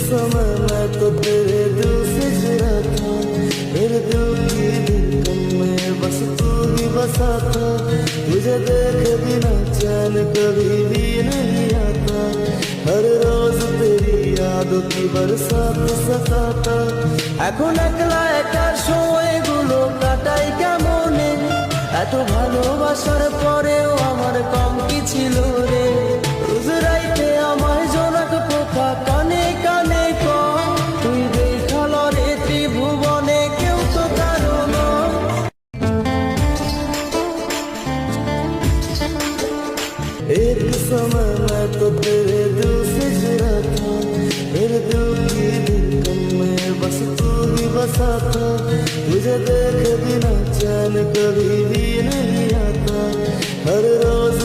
समय मैं तो तेरे दिल से जुड़ा था, मेरे दिल की धड़कन में बस तू ही बसा था। तुझे देखे बिना चैन कभी भी नहीं आता, हर रोज तेरी यादों की बरसात सताता। এখন একলা একার সময়গুলো কাটাই কেমনে, এত ভালোবাসার পরেও আমার কম কি ছিল রে। রোজ রাইতে আমায় জোনাক পোকা কানে কানে কয়, তুই দেখাল রে ত্রিভুবনে কেউ তো কারো নয়। एक समय मैं तो तेरे दिल से जुड़ा था, मेरे दिल की धड़कन में बस तू ही बसा था। तुझे देखे बिना चैन कभी भी नहीं आता, हर रोज